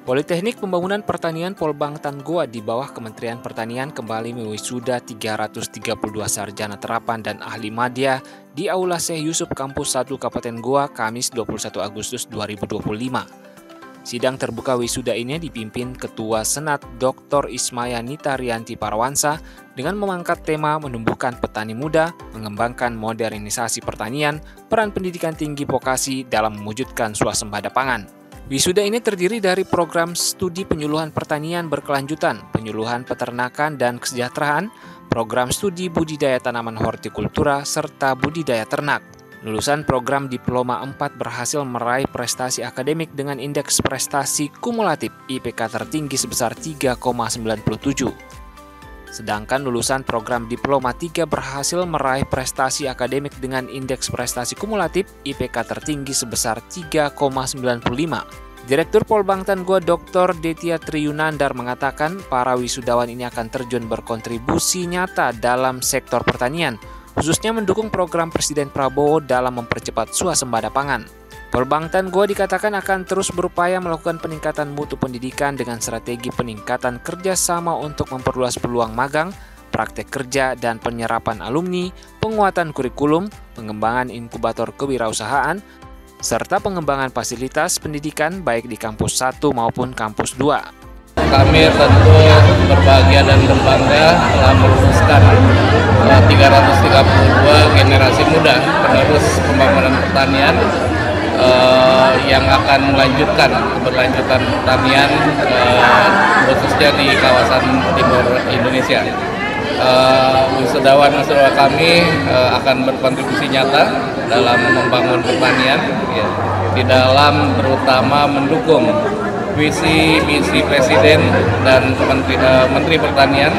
Politeknik Pembangunan Pertanian Polbangtan Goa di bawah Kementerian Pertanian kembali mewisuda 332 sarjana terapan dan ahli madya di Aula Syekh Yusuf Kampus 1 Kabupaten Goa Kamis 21 Agustus 2025. Sidang terbuka wisuda ini dipimpin Ketua Senat Dr. Ismaya Nita Rianti Parawansa dengan memangkat tema menumbuhkan petani muda, mengembangkan modernisasi pertanian, peran pendidikan tinggi vokasi dalam mewujudkan swasembada pangan. Wisuda ini terdiri dari program studi penyuluhan pertanian berkelanjutan, penyuluhan peternakan dan kesejahteraan, program studi budidaya tanaman hortikultura, serta budidaya ternak. Lulusan program Diploma 4 berhasil meraih prestasi akademik dengan indeks prestasi kumulatif IPK tertinggi sebesar 3,97. Sedangkan lulusan program Diploma 3 berhasil meraih prestasi akademik dengan indeks prestasi kumulatif IPK tertinggi sebesar 3,95. Direktur Polbangtan Goa Dr. Detia Triyunandar mengatakan para wisudawan ini akan terjun berkontribusi nyata dalam sektor pertanian, khususnya mendukung program Presiden Prabowo dalam mempercepat swasembada pangan. Polbangtan Goa dikatakan akan terus berupaya melakukan peningkatan mutu pendidikan dengan strategi peningkatan kerjasama untuk memperluas peluang magang, praktek kerja dan penyerapan alumni, penguatan kurikulum, pengembangan inkubator kewirausahaan, serta pengembangan fasilitas pendidikan baik di kampus 1 maupun kampus 2. Kami tentu berbahagia dan berbangga telah meluluskan 332 generasi muda penerus pembangunan pertanian yang akan melanjutkan keberlanjutan pertanian khususnya di kawasan timur Indonesia. Wisudawan kami akan berkontribusi nyata dalam membangun pertanian, ya, di dalam terutama mendukung visi misi Presiden dan Menteri Pertanian,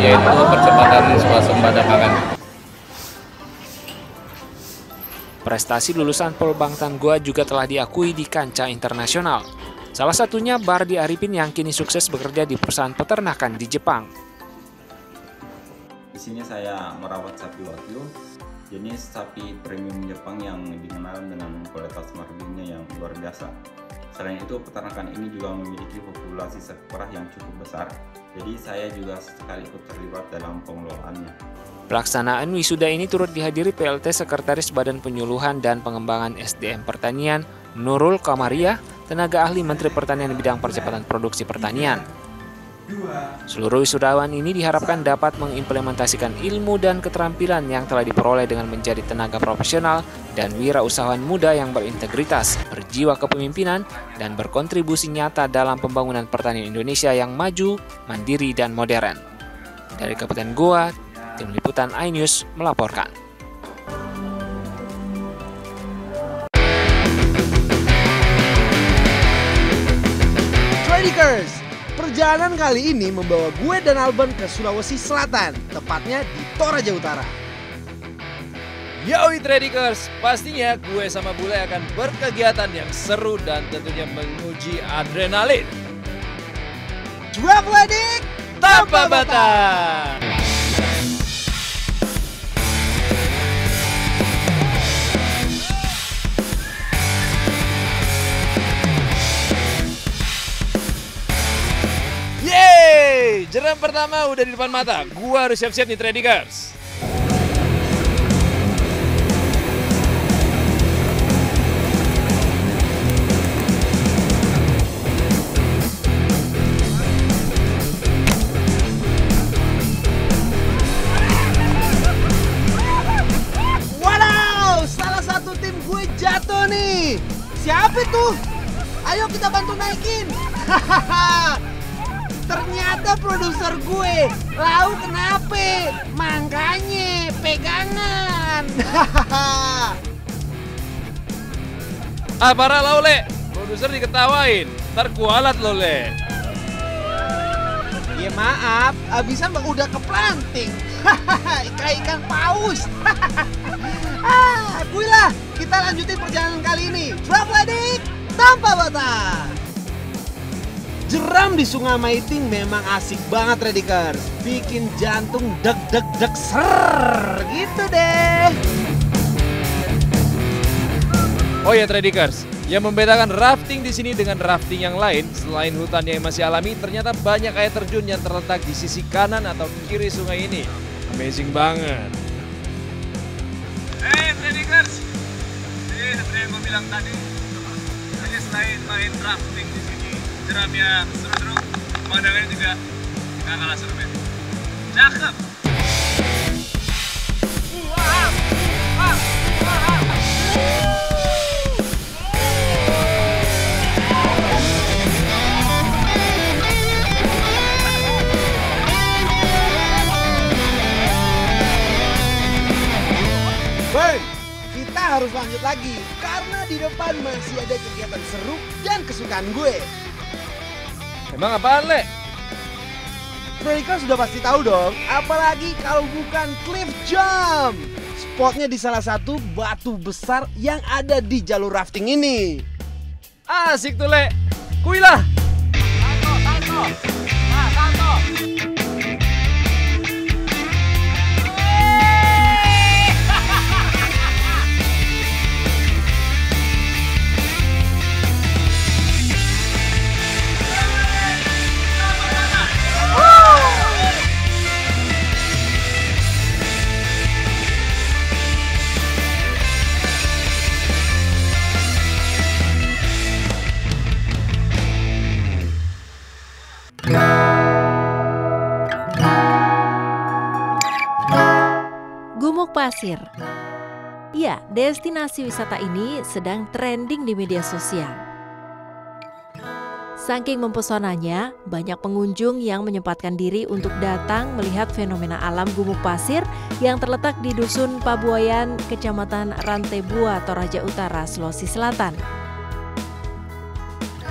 yaitu percepatan swasembada pangan. Prestasi lulusan Polbangtan Goa juga telah diakui di kancah internasional. Salah satunya Bardi Arifin yang kini sukses bekerja di perusahaan peternakan di Jepang. Di sini saya merawat sapi wagyu, jenis sapi premium Jepang yang dikenal dengan kualitas marginnya yang luar biasa. Selain itu, peternakan ini juga memiliki populasi sapi perah yang cukup besar, jadi saya juga sekali ikut terlibat dalam pengelolaannya. Pelaksanaan wisuda ini turut dihadiri PLT Sekretaris Badan Penyuluhan dan Pengembangan SDM Pertanian, Nurul Kamaria, tenaga ahli Menteri Pertanian bidang percepatan produksi pertanian. Seluruh wisudawan ini diharapkan dapat mengimplementasikan ilmu dan keterampilan yang telah diperoleh dengan menjadi tenaga profesional dan wirausahawan muda yang berintegritas, berjiwa kepemimpinan, dan berkontribusi nyata dalam pembangunan pertanian Indonesia yang maju, mandiri, dan modern. Dari Kabupaten Goa, Tim Liputan iNews melaporkan. Tradikers, perjalanan kali ini membawa gue dan Alban ke Sulawesi Selatan, tepatnya di Toraja Utara. Yoi Tradikers, pastinya gue sama Bule akan berkegiatan yang seru dan tentunya menguji adrenalin. Traveling Tanpa batas! Yeay! Jeram pertama udah di depan mata. Gua harus siap-siap nih Tradikers. Wow, salah satu tim gue jatuh nih. Siapa itu? Ayo kita bantu naikin. Ternyata produser gue. Lau kenapa? Makanya pegangan. Parah lo Le, produser diketawain. Ntar kualat lo Le. Ya maaf, abisnya udah keplanting. Kayak ikan paus. Gue lah, kita lanjutin perjalanan kali ini. Traveling tanpa batas. Jeram di Sungai Maiting memang asik banget Tradikers. Bikin jantung deg-deg-deg ser gitu deh. Oh ya Tradikers, Yang membedakan rafting di sini dengan rafting yang lain, selain hutan yang masih alami, ternyata banyak air terjun yang terletak di sisi kanan atau kiri sungai ini. Amazing banget. Traders, seperti yang gue bilang tadi, hanya selain main rafting di sini, jeram yang seru-seru, pemandangannya juga nggak kalah seru, men. Cakep. Kita harus lanjut lagi karena di depan masih ada kegiatan seru dan kesukaan gue. Emang apaan, Le? Mereka sudah pasti tahu dong, apalagi kalau bukan cliff jump. Spotnya di salah satu batu besar yang ada di jalur rafting ini. Asik tuh, Le. Kuilah. Salto. Nah, salto. Gumuk Pasir. Ya, destinasi wisata ini sedang trending di media sosial. Saking mempesonanya, banyak pengunjung yang menyempatkan diri untuk datang melihat fenomena alam gumuk pasir yang terletak di Dusun Pabuayan, Kecamatan Rantebua, Toraja Utara, Sulawesi Selatan.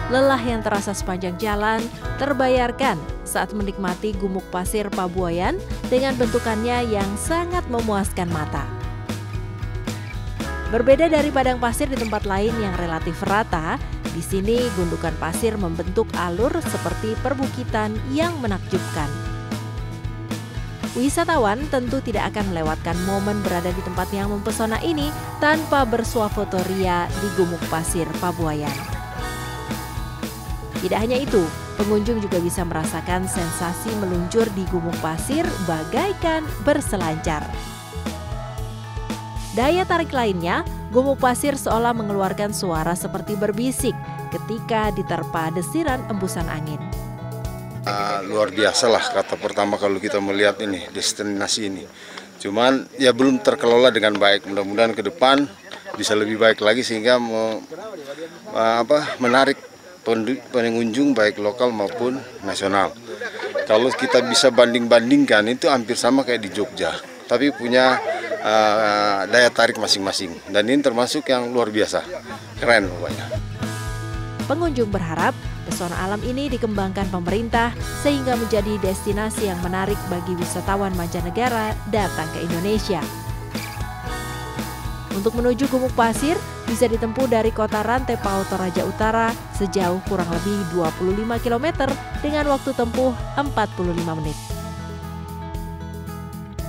Lelah yang terasa sepanjang jalan terbayarkan saat menikmati gumuk pasir Pabuayan dengan bentukannya yang sangat memuaskan mata. Berbeda dari padang pasir di tempat lain yang relatif rata, di sini gundukan pasir membentuk alur seperti perbukitan yang menakjubkan. Wisatawan tentu tidak akan melewatkan momen berada di tempat yang mempesona ini tanpa bersuah foto ria di gumuk pasir Pabuayan. Tidak hanya itu, pengunjung juga bisa merasakan sensasi meluncur di gumuk pasir bagaikan berselancar. Daya tarik lainnya, gumuk pasir seolah mengeluarkan suara seperti berbisik ketika diterpa desiran embusan angin. Luar biasa lah kata pertama kalau kita melihat ini destinasi ini. Cuman ya belum terkelola dengan baik. Mudah-mudahan ke depan bisa lebih baik lagi sehingga menarik pengunjung baik lokal maupun nasional. Kalau kita bisa banding-bandingkan itu hampir sama kayak di Jogja, tapi punya daya tarik masing-masing. Dan ini termasuk yang luar biasa, keren pokoknya. Pengunjung berharap pesona alam ini dikembangkan pemerintah sehingga menjadi destinasi yang menarik bagi wisatawan mancanegara datang ke Indonesia. Untuk menuju Gumuk Pasir bisa ditempuh dari kota Rantepau, Toraja Utara sejauh kurang lebih 25 km dengan waktu tempuh 45 menit.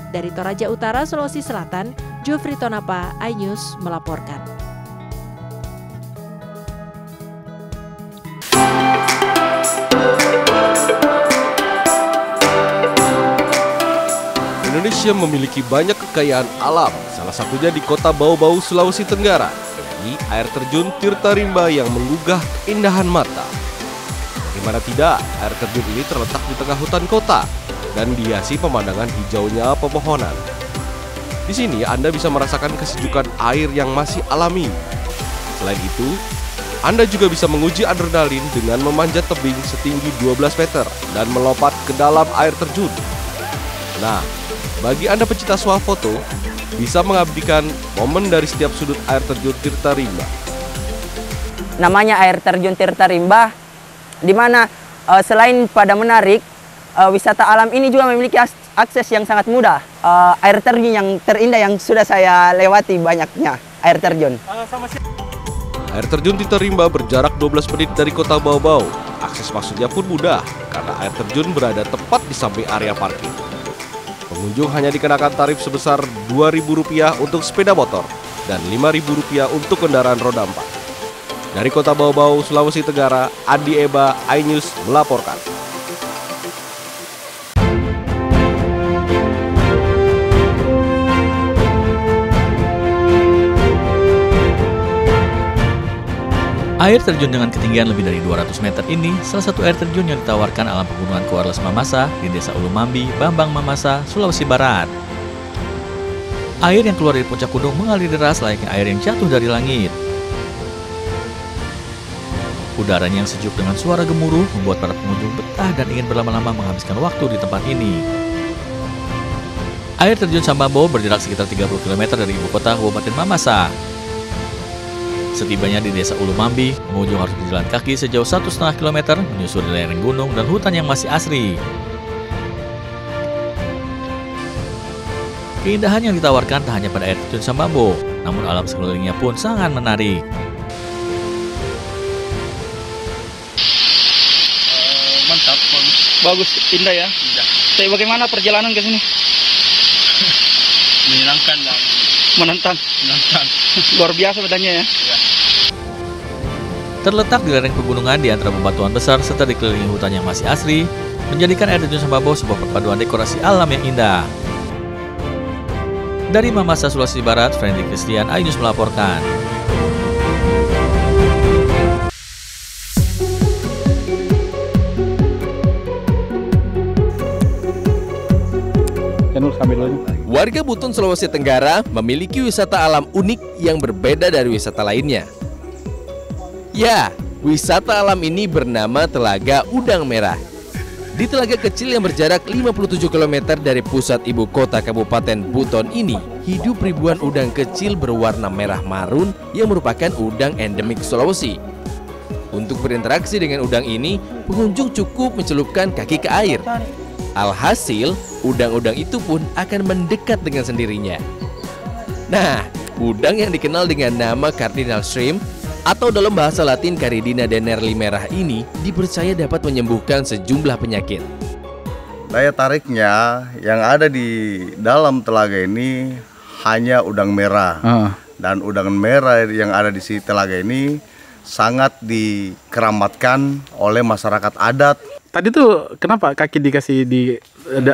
Dari Toraja Utara, Sulawesi Selatan, Jufri Tonapa, iNews melaporkan. Indonesia memiliki banyak kekayaan alam, salah satunya di kota Bau-Bau, Sulawesi Tenggara, yakni air terjun Tirta Rimba yang menggugah keindahan mata. Bagaimana tidak, air terjun ini terletak di tengah hutan kota dan dihiasi pemandangan hijaunya pepohonan. Di sini Anda bisa merasakan kesejukan air yang masih alami. Selain itu, Anda juga bisa menguji adrenalin dengan memanjat tebing setinggi 12 meter dan melompat ke dalam air terjun. Nah, bagi Anda pecinta swafoto, bisa mengabadikan momen dari setiap sudut air terjun Tirta Rimba. Namanya air terjun Tirta Rimba, di mana selain pada menarik, wisata alam ini juga memiliki akses yang sangat mudah. Air terjun yang terindah yang sudah saya lewati banyaknya, air terjun. Air terjun Tirta Rimba berjarak 12 menit dari kota Bau-Bau. Akses masuknya pun mudah, karena air terjun berada tepat di samping area parkir. Pengunjung hanya dikenakan tarif sebesar Rp2.000 untuk sepeda motor dan Rp5.000 untuk kendaraan roda 4. Dari Kota Bau-Bau, Sulawesi Tenggara, Andi Eba, iNews melaporkan. Air terjun dengan ketinggian lebih dari 200 meter ini salah satu air terjun yang ditawarkan alam pegunungan Kuarles Mamasa di Desa Ulu Mambi, Bambang Mamasa, Sulawesi Barat. Air yang keluar dari puncak gunung mengalir deras layaknya air yang jatuh dari langit. Udaranya yang sejuk dengan suara gemuruh membuat para pengunjung betah dan ingin berlama-lama menghabiskan waktu di tempat ini. Air terjun Sambambo berjarak sekitar 30 km dari ibu kota Kabupaten Mamasa. Setibanya di Desa Ulu Mambi, pengunjung harus berjalan kaki sejauh 1,5 km menyusuri lereng gunung dan hutan yang masih asri. Keindahan yang ditawarkan tak hanya pada air terjun Sambambo, namun alam sekelilingnya pun sangat menarik. Mantap, bagus, indah ya. Tapi bagaimana perjalanan ke sini? Menyenangkan dan Menantang. Luar biasa bedanya ya. Terletak di lereng pegunungan di antara bebatuan besar serta dikelilingi hutan yang masih asri, menjadikan air terjun Sambambo sebuah perpaduan dekorasi alam yang indah. Dari Mamasa, Sulawesi Barat, Friendly Christian, iNews melaporkan. Warga Buton, Sulawesi Tenggara memiliki wisata alam unik yang berbeda dari wisata lainnya. Ya, wisata alam ini bernama Telaga Udang Merah. Di telaga kecil yang berjarak 57 km dari pusat ibu kota Kabupaten Buton ini, hidup ribuan udang kecil berwarna merah marun yang merupakan udang endemik Sulawesi. Untuk berinteraksi dengan udang ini, pengunjung cukup mencelupkan kaki ke air. Alhasil, udang-udang itu pun akan mendekat dengan sendirinya. Nah, udang yang dikenal dengan nama Cardinal Shrimp atau dalam bahasa Latin Caridina denerli merah ini dipercaya dapat menyembuhkan sejumlah penyakit. Daya tariknya yang ada di dalam telaga ini hanya udang merah. Dan udang merah yang ada di si telaga ini sangat dikeramatkan oleh masyarakat adat. Tadi tuh kenapa kaki dikasih di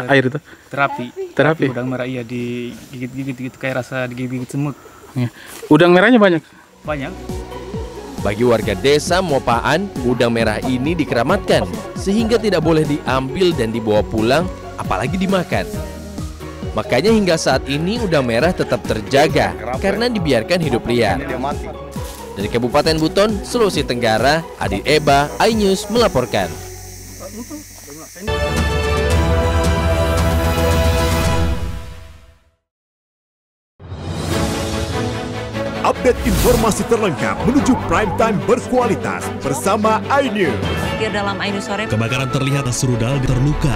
air itu? Terapi. Udang merah iya digigit-gigit gitu kayak rasa digigit semut. Udang merahnya banyak? Banyak. Bagi warga desa Mopaan, udang merah ini dikeramatkan sehingga tidak boleh diambil dan dibawa pulang, apalagi dimakan. Makanya hingga saat ini udang merah tetap terjaga karena dibiarkan hidup liar. Dari Kabupaten Buton, Sulawesi Tenggara, Adi Eba, iNews melaporkan. Update informasi terlengkap menuju prime time berkualitas bersama iNews. Dalam iNews sore, Kebakaran terlihat serudal terluka.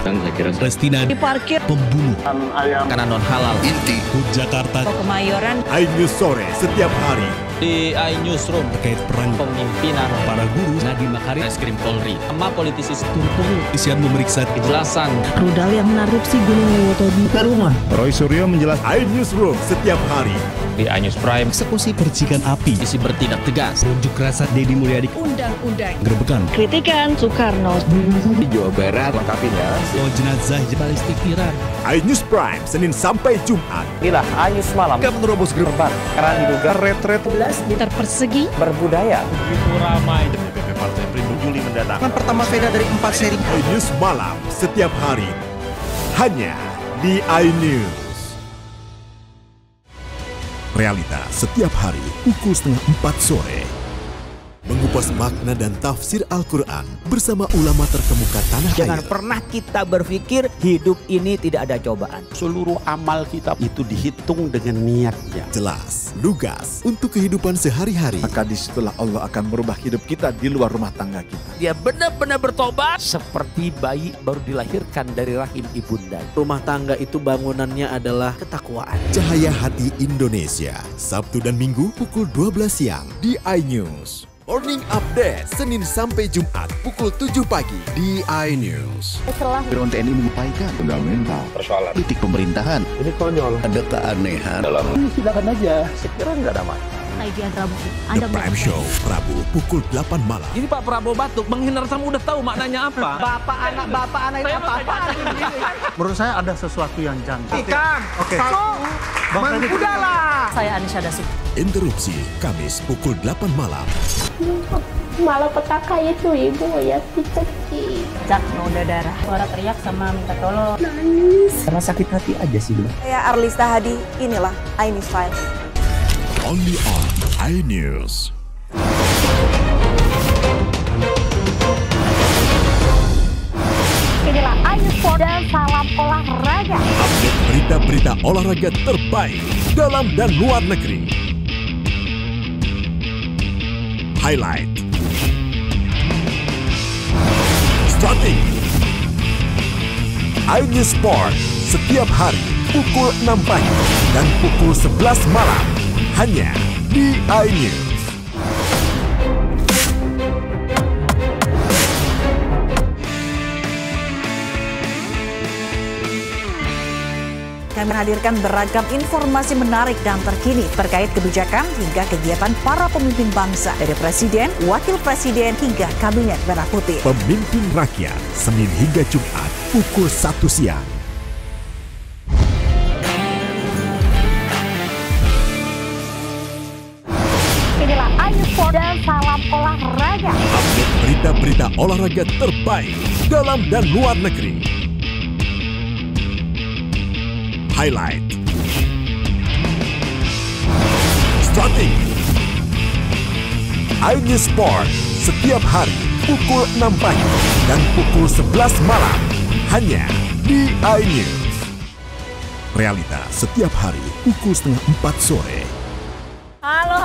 Restina diparkir, pembunuh ayam, makanan non halal. Inti Jakarta. Kemayoran. iNews sore setiap hari. Di iNewsroom terkait perang pemimpinan para guru Nadiem Makarim, Reskrim Polri, sama politisi turun isian memeriksa kejelasan rudal yang menarupsi Gunung Lewoto di rumah. Roy Suryo menjelaskan iNewsroom setiap hari. Di iNews Prime, eksekusi percikan api, isi bertindak tegas, unjuk rasa Deddy Mulyadi, undang-undang, gerebekan, kritikan Soekarno di Jawa Barat, lengkapinya, jenazah balistik Iran. iNews Prime Senin sampai Jumat. Inilah iNews malam. Jika menerobos gerbang Karena diduga retret 11 meter persegi berbudaya. Begitu ramai. DPP Partai Perindo Juli mendatang. Pertama sepeda dari 4 seri. iNews malam setiap hari hanya di iNews. Realita setiap hari pukul 3:30 sore. Mengupas makna dan tafsir Al-Quran bersama ulama terkemuka tanah air. Jangan pernah kita berpikir hidup ini tidak ada cobaan. Seluruh amal kita itu dihitung dengan niatnya. Jelas, lugas untuk kehidupan sehari-hari. Maka disitulah Allah akan merubah hidup kita di luar rumah tangga kita. Dia benar-benar bertobat seperti bayi baru dilahirkan dari rahim ibunda. Rumah tangga itu bangunannya adalah ketakwaan. Cahaya Hati Indonesia, Sabtu dan Minggu pukul 12 siang di iNews. Morning Update, Senin sampai Jumat pukul 7 pagi di iNews. Drone TNI menyampaikan fundamental persoalan politik pemerintahan. Ini konyol. Ada keanehan Ini silakan aja, sekiranya nggak ada masalah. Pantai Diandra Bukit. The Prime Show, Rabu pukul 8 malam. Ini Pak Prabowo batuk, menghindar sama udah tahu maknanya apa. Bapak anak itu apa-apa. Menurut saya ada sesuatu yang janggal. Ikan. Oke. Udahlah. Saya Anisha Dasik. Interupsi Kamis pukul 8 malam. Malapetaka itu ibu ya kecil. Cak, noda darah. Suara teriak sama minta tolong. Nangis. Karena sakit hati aja sih, Bang. Saya Arlista Hadi, inilah iNews Files. Only on iNews. Inilah iNews dan salam olahraga. Update berita-berita olahraga terbaik dalam dan luar negeri. Highlight, strategi, iNews Sport setiap hari pukul 6 pagi dan pukul 11 malam hanya di iNews. Kami menghadirkan beragam informasi menarik dan terkini terkait kebijakan hingga kegiatan para pemimpin bangsa dari Presiden, Wakil Presiden hingga Kabinet Merah Putih. Pemimpin Rakyat, Senin hingga Jumat pukul 1 siang. Inilah iNews dan salam olahraga. Update berita-berita olahraga terbaik dalam dan luar negeri. Highlight, strategi, iNews Sport setiap hari pukul 6 pagi dan pukul 11 malam hanya di iNews. Realita setiap hari pukul setengah 4 sore. Halo.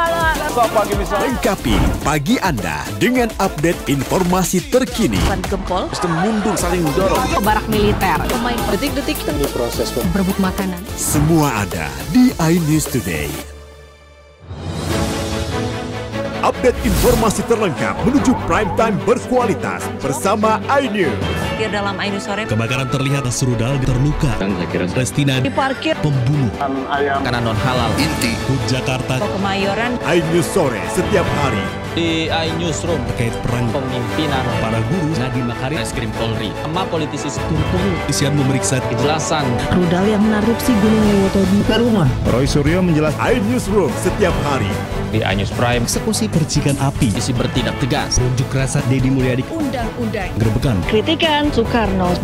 Lengkapi pagi Anda dengan update informasi terkini. Gempol, sistem mundur saling dorong. barak militer, Pemain detik-detik Proses berebut makanan. semua ada di iNews Today. Update informasi terlengkap menuju prime time berkualitas bersama iNews. dalam iNews sore. Kebakaran terlihat serudal terluka. Dan saya kira Palestina Diparkir. pembunuh. Ayam. Karena non halal. Inti. Jakarta. Kemayoran. iNews sore setiap hari. Di iNewsroom Terkait perang pemimpinan para guru. Nadiem Makarim, Reskrim Polri, sama politisi turut-turut Isian memeriksa kejelasan. Rudal yang menarupsi Gunung Lewoto di Karungan. Roy Suryo menjelaskan iNewsroom setiap hari. Di iNews Prime, Eksekusi percikan api. isi bertindak tegas. Unjuk rasa Deddy Mulyadi. Undang-undang. Gerbekan. Kritikan Soekarno.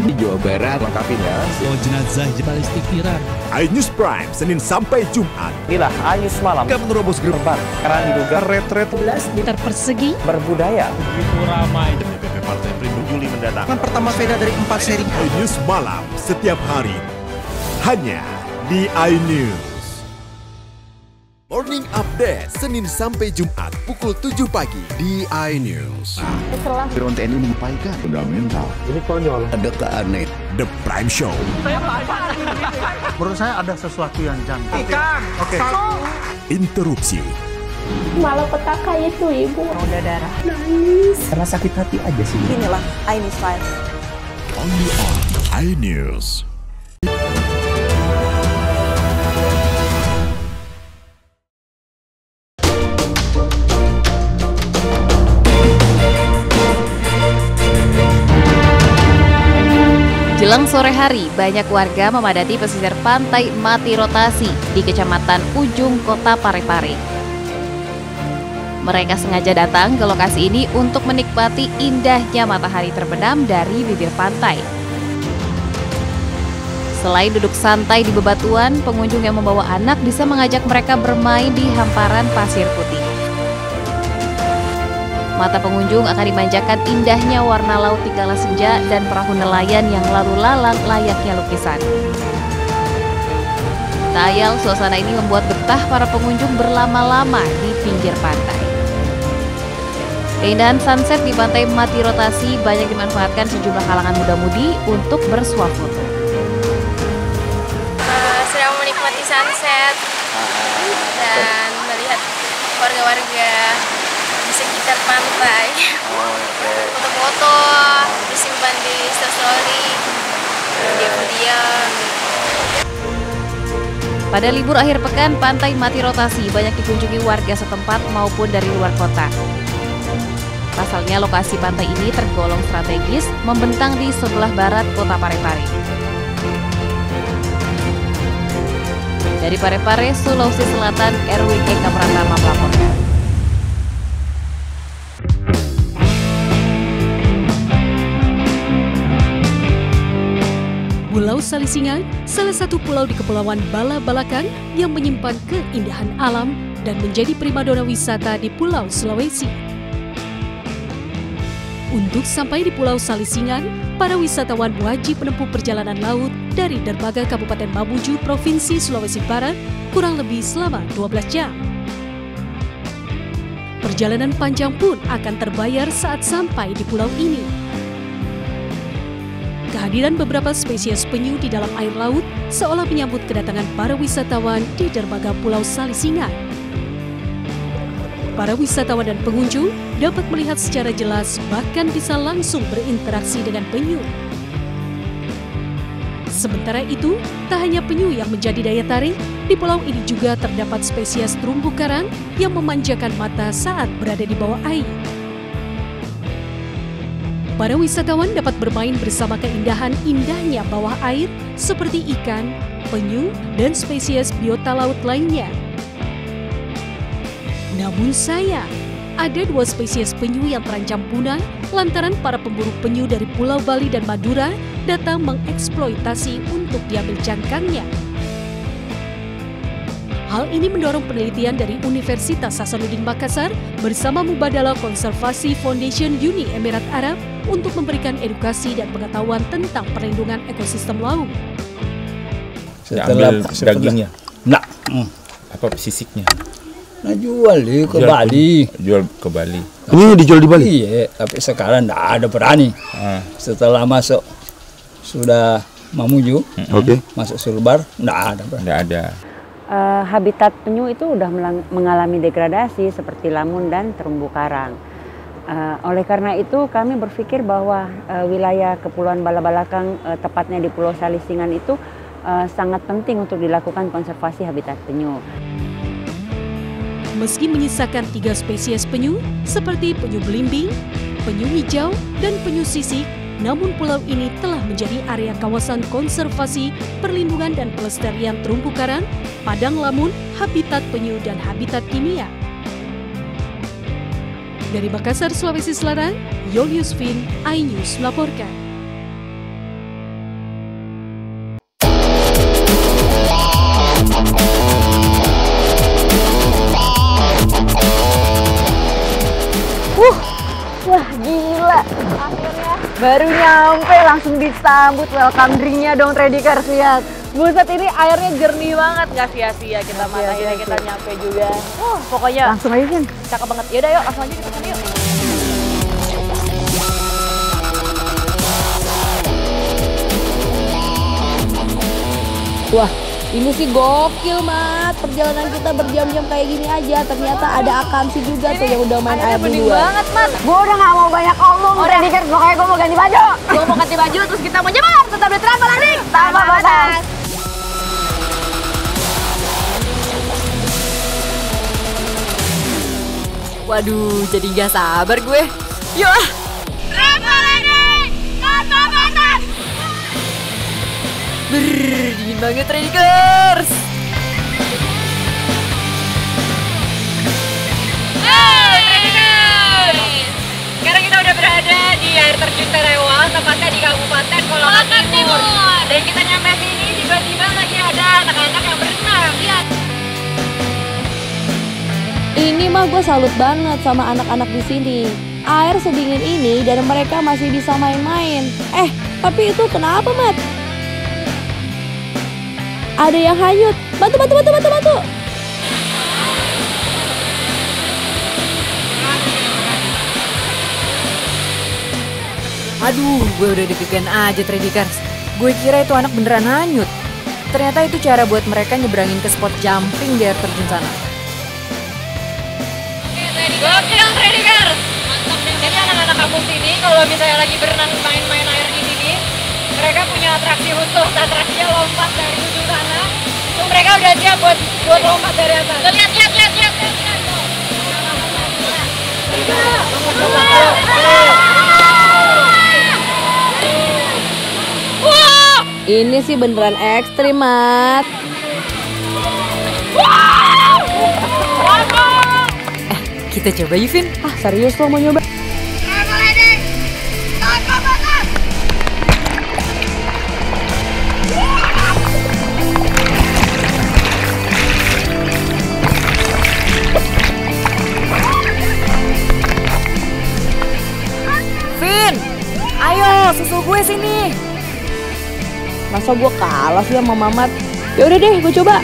Di Jawa Barat lengkapinya. Jenazah Balistik Iran. iNews Prime Senin sampai Jumat. Inilah iNews Malam. Jika menerobos gerbang Karena diduga retret Meter persegi. berbudaya. Begitu ramai. DPP Partai Perindo Juli mendatang. Pertama sepeda dari 4 seri. iNews Malam setiap hari hanya di iNews. Morning Update Senin sampai Jumat pukul 7 pagi di iNews. Drone TNI menyampaikan fundamental. Ini konyol. Ada keaneh. The Prime Show. Menurut saya ada sesuatu yang janggal. Ikan. Oke. Interupsi. Malapetaka itu ibu. Noda darah. Nangis. Karena sakit hati aja sih. Inilah iNews Files. Only on iNews. Jelang sore hari, banyak warga memadati pesisir pantai Mati Rotasi di Kecamatan Ujung, Kota Parepare. Mereka sengaja datang ke lokasi ini untuk menikmati indahnya matahari terbenam dari bibir pantai. Selain duduk santai di bebatuan, pengunjung yang membawa anak bisa mengajak mereka bermain di hamparan pasir putih. Mata pengunjung akan dimanjakan indahnya warna laut di kala senja dan perahu nelayan yang lalu lalang layaknya lukisan. Tak ayal, suasana ini membuat betah para pengunjung berlama-lama di pinggir pantai. Keindahan sunset di pantai Mati Rotasi banyak dimanfaatkan sejumlah kalangan muda-mudi untuk bersuah foto. Sedang menikmati sunset dan melihat warga-warga di sekitar pantai. Foto-foto disimpan di story, video-video. Pada libur akhir pekan, pantai mati rotasi banyak dikunjungi warga setempat maupun dari luar kota. Pasalnya lokasi pantai ini tergolong strategis, membentang di sebelah barat kota Parepare. Dari Parepare, Sulawesi Selatan, Erwin Eka Pratama melaporkan. Pulau Salisingan, salah satu pulau di Kepulauan Bala-Balakan yang menyimpan keindahan alam dan menjadi primadona wisata di Pulau Sulawesi. Untuk sampai di Pulau Salisingan, para wisatawan wajib menempuh perjalanan laut dari dermaga Kabupaten Mamuju, Provinsi Sulawesi Barat, kurang lebih selama 12 jam. Perjalanan panjang pun akan terbayar saat sampai di pulau ini. Kehadiran beberapa spesies penyu di dalam air laut seolah menyambut kedatangan para wisatawan di dermaga Pulau Salisingan. Para wisatawan dan pengunjung dapat melihat secara jelas, bahkan bisa langsung berinteraksi dengan penyu. Sementara itu, tak hanya penyu yang menjadi daya tarik, di pulau ini juga terdapat spesies terumbu karang yang memanjakan mata saat berada di bawah air. Para wisatawan dapat bermain bersama keindahan indahnya bawah air seperti ikan, penyu, dan spesies biota laut lainnya. Namun sayang, ada 2 spesies penyu yang terancam punah lantaran para pemburu penyu dari Pulau Bali dan Madura datang mengeksploitasi untuk diambil cangkangnya. Hal ini mendorong penelitian dari Universitas Hasanuddin Makassar bersama Mubadalah Konservasi Foundation Uni Emirat Arab untuk memberikan edukasi dan pengetahuan tentang perlindungan ekosistem laut. Setelah dagingnya? Nah, apa sisiknya? Nah, jual ke Bali. Jual ke Bali. Ini dijual di Bali? Iya, tapi sekarang tidak ada berani. Setelah masuk sudah Mamuju, masuk Sulbar, tidak ada. Tidak ada. Habitat penyu itu sudah mengalami degradasi seperti lamun dan terumbu karang. Oleh karena itu kami berpikir bahwa wilayah Kepulauan Bala-Balakang, tepatnya di Pulau Salisingan itu sangat penting untuk dilakukan konservasi habitat penyu. Meski menyisakan 3 spesies penyu seperti penyu belimbing, penyu hijau, dan penyu sisik, namun pulau ini telah menjadi area kawasan konservasi, perlindungan dan pelestarian terumbu karang, padang lamun, habitat penyu dan habitat kimia. Dari Makassar, Sulawesi Selatan, Julius Vin, iNews melaporkan. Wah gila, akhirnya baru nyampe langsung disambut welcome drinknya dong Tradikers, lihat. Buset, ini airnya jernih banget, nggak sia-sia kita matahin, kita nyampe juga. Pokoknya langsung aja kan, cakep banget. Yaudah yuk, langsung aja kita yuk. Wah, ini sih gokil, Mat. Perjalanan kita berjam-jam kayak gini aja. Ternyata ada Akamsi juga tuh yang udah main air duluan. Banget, Mat. Gue udah gak mau banyak ngomong. Tradikers, pokoknya gue mau ganti baju. Gue mau ganti baju, terus kita mau jemur. Tetap di Travel Adik. Tambah batas. Waduh, jadi gak sabar gue. Yuk ah! Dingin banget Tradikers. Sekarang kita udah berada di air terjun Terewang, tepatnya di Kabupaten Kolaka Timur. Dan kita nyampe sini tiba-tiba lagi ada anak-anak yang berenang. Lihat. Ini mah gue salut banget sama anak-anak di sini. Air sedingin ini dan mereka masih bisa main-main. Tapi itu kenapa, Mat? Ada yang hanyut. Bantu. Aduh, gue udah deg-degan aja Tradikers. Gue kira itu anak beneran hanyut. Ternyata itu cara buat mereka nyebrangin ke spot jumping di air terjun sana. Gokil Tradikers. Jadi anak-anak kampung sini kalau misalnya lagi berenang main-main air di sini, mereka punya atraksi khusus. Atraksinya lompat dari ujung sana ke mereka udah siap buat lompat dari atas. Lihat. Ini sih beneran ekstrim, Mat. Kita coba yuk, Vin. Serius lo mau nyoba? Vin, ayo susul gue sini. Masa gue kalah sih sama Mamat? Ya udah deh, gue coba.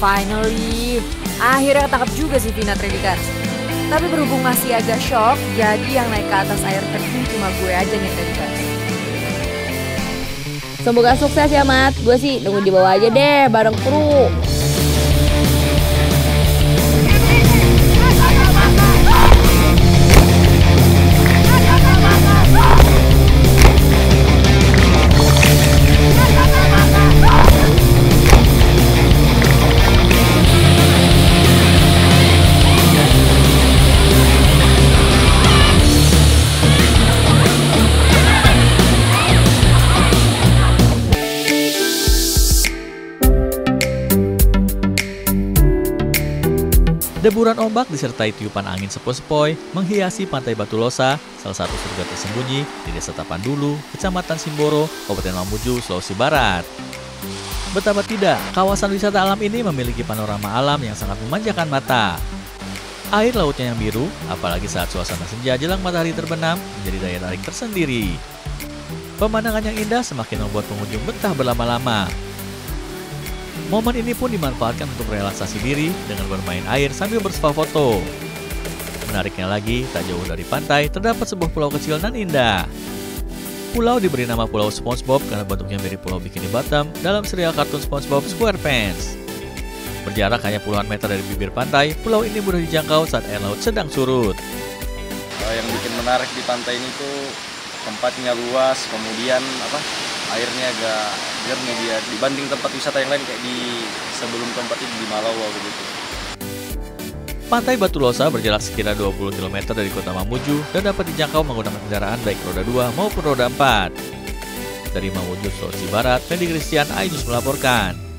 Finally, akhirnya ketangkap juga si Vina Tradikars. Tapi berhubung masih agak shock, jadi yang naik ke atas air terjun cuma gue aja nih Tradikars. Semoga sukses ya, Mat. Gue sih nunggu di bawah aja deh, bareng kru. Deburan ombak disertai tiupan angin sepoi-sepoi menghiasi pantai Batu Losa, salah satu surga tersembunyi di Desa Tapandulu, Kecamatan Simboro, Kabupaten Mamuju, Sulawesi Barat. Betapa tidak, kawasan wisata alam ini memiliki panorama alam yang sangat memanjakan mata. Air lautnya yang biru, apalagi saat suasana senja jelang matahari terbenam, menjadi daya tarik tersendiri. Pemandangan yang indah semakin membuat pengunjung betah berlama-lama. Momen ini pun dimanfaatkan untuk relaksasi diri dengan bermain air sambil bersuah foto. Menariknya lagi, tak jauh dari pantai terdapat sebuah pulau kecil dan indah. Pulau diberi nama Pulau SpongeBob karena bentuknya mirip Pulau Bikini Bottom dalam serial kartun SpongeBob SquarePants. Berjarak hanya puluhan meter dari bibir pantai, pulau ini mudah dijangkau saat air laut sedang surut. Yang bikin menarik di pantai ini tuh tempatnya luas, kemudian airnya agak jernih dia dibanding tempat wisata yang lain kayak di sebelum tempat ini di Malawa begitu. Pantai Batu Losa berjarak sekira 20 km dari kota Mamuju dan dapat dijangkau menggunakan kendaraan baik roda 2 maupun roda 4. Dari Mamuju, Sulawesi Barat, Fendi Christian, iNews melaporkan.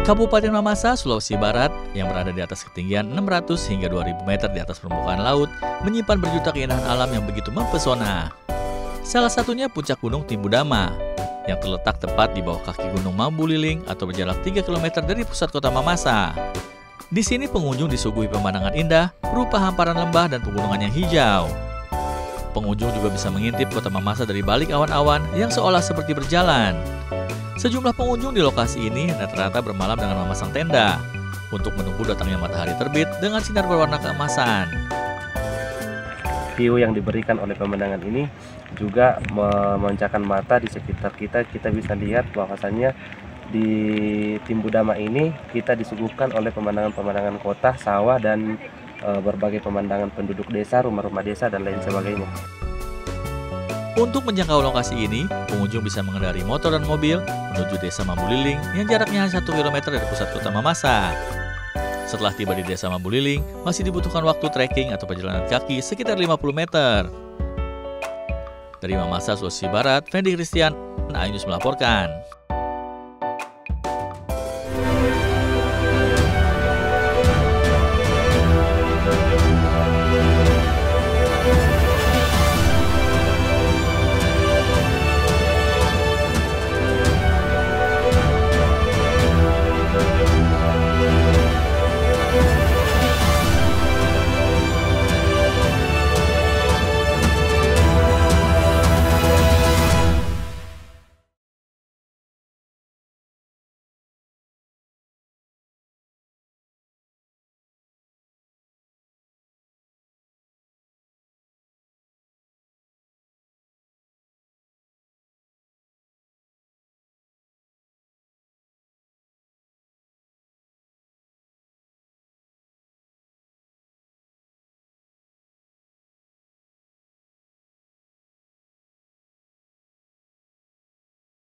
Kabupaten Mamasa, Sulawesi Barat, yang berada di atas ketinggian 600 hingga 2000 meter di atas permukaan laut, menyimpan berjuta keindahan alam yang begitu mempesona. Salah satunya puncak Gunung Timbudama, yang terletak tepat di bawah kaki Gunung Mambuliling atau berjarak 3 km dari pusat kota Mamasa. Di sini pengunjung disuguhi pemandangan indah berupa hamparan lembah dan pegunungan yang hijau. Pengunjung juga bisa mengintip kota Mamasa dari balik awan-awan yang seolah seperti berjalan. Sejumlah pengunjung di lokasi ini rata-rata bermalam dengan memasang tenda untuk menunggu datangnya matahari terbit dengan sinar berwarna keemasan. View yang diberikan oleh pemandangan ini juga memanjakan mata di sekitar kita. Kita bisa lihat bahwasannya di Timbudama ini kita disuguhkan oleh pemandangan-pemandangan kota, sawah, dan berbagai pemandangan penduduk desa, rumah-rumah desa, dan lain sebagainya. Untuk menjangkau lokasi ini, pengunjung bisa mengendari motor dan mobil menuju Desa Mambuliling yang jaraknya hanya 1 km dari pusat kota Mamasa. Setelah tiba di Desa Mambuliling, masih dibutuhkan waktu trekking atau perjalanan kaki sekitar 50 meter. Dari Mamasa, Sulawesi Barat, Fendi Christian, iNews melaporkan.